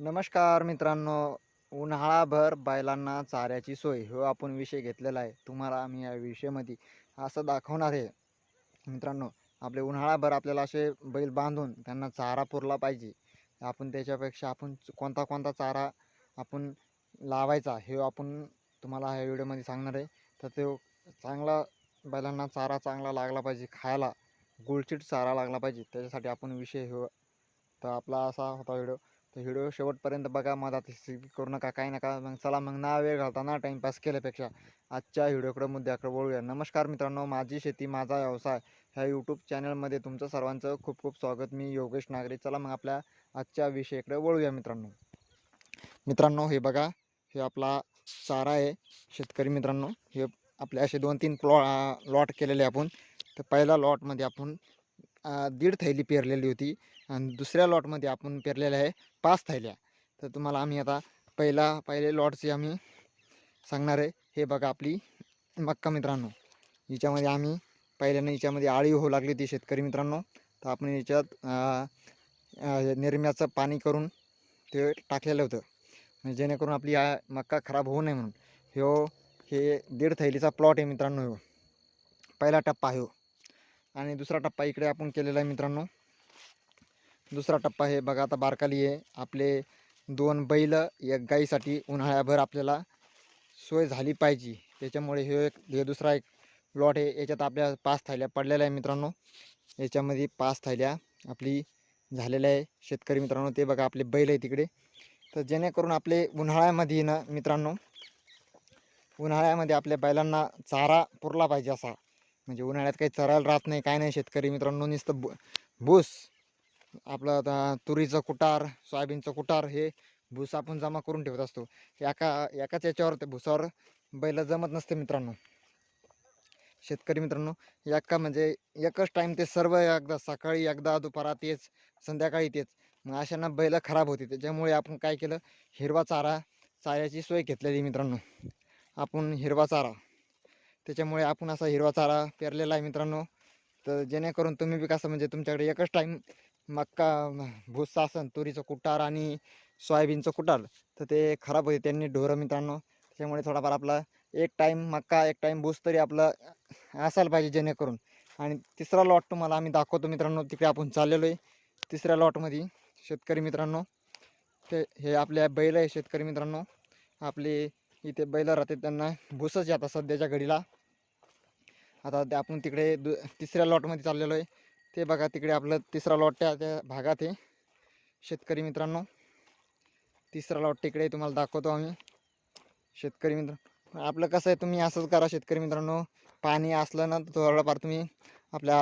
नमस्कार मित्रांनो. उन्हाळाभर बैलांना चाऱ्याची सोय ह्यो आपण विषय घेतलेला आहे. तुम्हाला आम्ही या विषयामध्ये असं दाखवणार आहे मित्रांनो, आपले उन्हाळाभर आपल्याला असे बैल बांधून त्यांना चारा पुरला पाहिजे. आपण त्याच्यापेक्षा आपण कोणता कोणता चारा आपण लावायचा हे आपण तुम्हाला ह्या व्हिडिओमध्ये सांगणार आहे. तर तो चांगला बैलांना चारा चांगला लागला पाहिजे, खायला गुळचिट चारा लागला पाहिजे, त्याच्यासाठी आपण विषय ह्यो. तर आपला असा होता व्हिडिओ. तर व्हिडिओ शेवटपर्यंत बघा, मधात स्किप करू नका, काही नका. मग चला, मग ना वेळ घालता ना टाईमपास केल्यापेक्षा आजच्या व्हिडिओकडे मुद्द्याकडे वळूया. नमस्कार मित्रांनो, माझी शेती माझा व्यवसाय ह्या यूट्यूब चॅनलमध्ये तुमचं सर्वांचं खूप खूप स्वागत. मी योगेश नागरे. चला मग आपल्या आजच्या विषयाकडे वळूया मित्रांनो. मित्रांनो हे बघा, हे आपला चारा आहे शेतकरी मित्रांनो. हे आपले असे 2-3 लॉट केलेले आपण. तर पहिल्या लॉटमध्ये आपण 1.5 थैली पेरलेली होती आणि दुसऱ्या लॉटमध्ये आपण पेरलेल्या आहे 5 थैल्या. तर तुम्हाला आम्ही आता पहिले लॉटची आम्ही सांगणार आहे. हे बघा आपली मक्का मित्रांनो. हिच्यामध्ये आम्ही पहिल्याने हिच्यामध्ये आळी होऊ लागली ती शेतकरी मित्रांनो. तर आपण याच्यात निरम्याचं पाणी करून ते टाकलेलं होतं, म्हणजे जेणेकरून आपली मक्का खराब होऊ नये म्हणून. हे 1.5 थैलीचा प्लॉट आहे मित्रांनो. पहिला टप्पा आहे आणि दुसरा टप्पा इकडे आपण केलेला आहे मित्रांनो. दुसरा टप्पा हे बघा, आता बारकाली आहे. आपले 2 बैल 1 गाईसाठी उन्हाळ्याभर आपल्याला सोय झाली पाहिजे, त्याच्यामुळे हे दुसरा एक लॉट आहे. याच्यात आपल्या 5 थैल्या पडलेल्या आहे मित्रांनो. याच्यामध्ये 5 थैल्या आपली झालेल्या आहे शेतकरी मित्रांनो. ते बघा आपले बैल आहे तिकडे. तर जेणेकरून आपले उन्हाळ्यामध्ये ना मित्रांनो, उन्हाळ्यामध्ये आपल्या बैलांना चारा पुरला पाहिजे असा. म्हणजे उन्हाळ्यात काही चरायला राहत नाही, काय नाही शेतकरी मित्रांनो. नुसतं भूस आपलं आता तुरीचं कुटार, सोयाबीनचं कुटार, हे भूस आपण जमा करून ठेवत असतो. एकाच याच्यावर ते भुसावर बैल जमत नसते मित्रांनो. शेतकरी मित्रांनो, म्हणजे एकच टाईम ते सर्व, एकदा सकाळी एकदा दुपारा तेच, संध्याकाळी तेच. मग अशांना बैल खराब होते. त्याच्यामुळे आपण काय केलं, हिरवा चाऱ्याची सोय घेतलेली मित्रांनो. आपण हिरवा चारा, त्याच्यामुळे आपण असा हिरवा चारा पेरलेला आहे मित्रांनो. तर जेणेकरून तुम्ही बी कसं, म्हणजे तुमच्याकडे एकच टाईम मक्का भुस्सा असन, तुरीचं कुटार आणि सोयाबीनचं कुटार, तर ते खराब होते त्यांनी ढोरं मित्रांनो. त्याच्यामुळे थोडाफार आपला एक टाईम मक्का एक टाईम भूस तरी आपलं असायला पाहिजे जेणेकरून. आणि तिसरा लॉट तुम्हाला आम्ही दाखवतो मित्रांनो. तिकडे आपण चाललेलो आहे तिसऱ्या लॉटमध्ये शेतकरी मित्रांनो. ते हे आपल्या बैल आहे शेतकरी मित्रांनो. आपले इथे बैल राहते, त्यांना भुसच आहे आता सध्याच्या घडीला. आता ते आपण तिकडे तिसऱ्या लॉटमध्ये चाललेलो आहे. ते बघा तिकडे आपलं तिसरा लॉट त्या भागात आहे शेतकरी मित्रांनो. तिसरा लॉट तिकडे तुम्हाला दाखवतो आम्ही शेतकरी मित्र. आपलं कसं आहे, तुम्ही असंच करा शेतकरी मित्रांनो. पाणी असलं ना तर थोडंफार तुम्ही आपल्या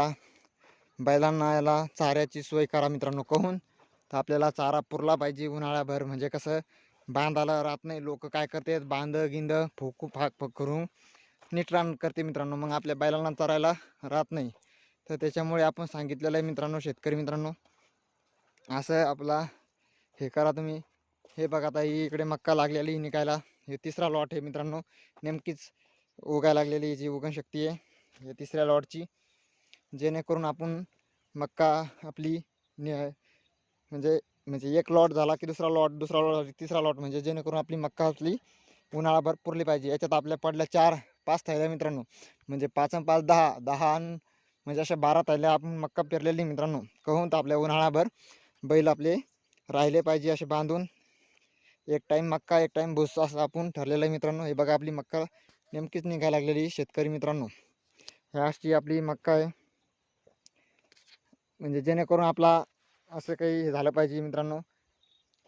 बैलांना याला चाऱ्याची सोय करा मित्रांनो. कहून तर आपल्याला चारा पुरला पाहिजे उन्हाळ्याभर. म्हणजे कसं, बांधायला राहत नाही. लोक काय करतात, गिंद फाक करून नीटरान करते मित्रांनो. मग आपल्या बैलांना चरायला राहत नाही. तर त्याच्यामुळे आपण सांगितलेलं आहे मित्रांनो शेतकरी मित्रांनो, असं आपला हे करा तुम्ही. हे बघा, आता ही इकडे मक्का लागलेली निघायला. हे तिसरा लॉट आहे मित्रांनो. नेमकीच उगायला लागलेली जी उगण शक्ती आहे हे तिसऱ्या लॉटची. जेणेकरून आपण मक्का आपली म्हणजे म्हणजे एक लॉट झाला की दुसरा लॉट तिसरा लॉट, म्हणजे जेणेकरून आपली मक्का आपली उन्हाळाभर पुरली पाहिजे. याच्यात आपल्या पडल्या 4-5 थैल्या मित्रांनो. म्हणजे 5 आणि 5 10 10 म्हणजे अशा 12 थैल्या आपण मक्का पेरलेली मित्रांनो. कहून तर आपल्या उन्हाळाभर बैल आपले राहिले पाहिजे असे बांधून. एक टाईम मक्का एक टाईम भुस्सा असं आपण ठरलेलं आहे मित्रांनो. हे बघा आपली मक्का नेमकीच निघायला लागलेली शेतकरी मित्रांनो. ह्या अशी आपली मक्का आहे. म्हणजे जेणेकरून आपला असं काही झालं पाहिजे मित्रांनो.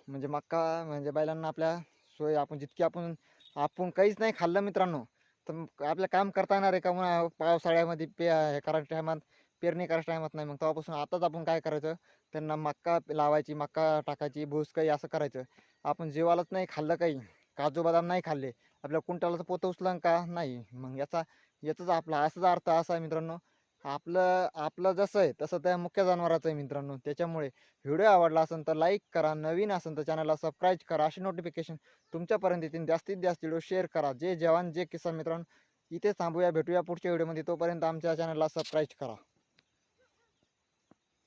म्हणजे मक्का म्हणजे बैलांना आपल्या सोय, आपण जितकी आपण काहीच नाही खाल्लं मित्रांनो, तर आपलं काम करता येणार आहे का पावसाळ्यामध्ये हे करायच्या टायमात, पेरणी करायच्या टायमात नाही. मग तेव्हापासून आताच आपण काय करायचं, त्यांना मक्का लावायची, मक्का टाकायची, भूस काही असं करायचं. आपण जीवालाच नाही खाल्लं, काही काजू बदाम नाही खाल्ले, आपल्या कुंटालाचं पोतं उचलं का नाही. मग याचाच आपला असाच अर्थ असा आहे मित्रांनो. आपलं जसं आहे तसं त्या मुख्य जनावराचं आहे मित्रांनो. त्याच्यामुळे व्हिडिओ आवडला असेल तर लाईक करा, नवीन असेल तर चॅनलला सबस्क्राईब करा. अशी नोटिफिकेशन तुमच्यापर्यंत येतील. जास्तीत जास्त व्हिडिओ शेअर करा. जय जवान जय किसान मित्रांनो. इथे थांबूया, भेटूया पुढच्या व्हिडिओमध्ये. तोपर्यंत आमच्या चॅनलला सबस्क्राईब करा.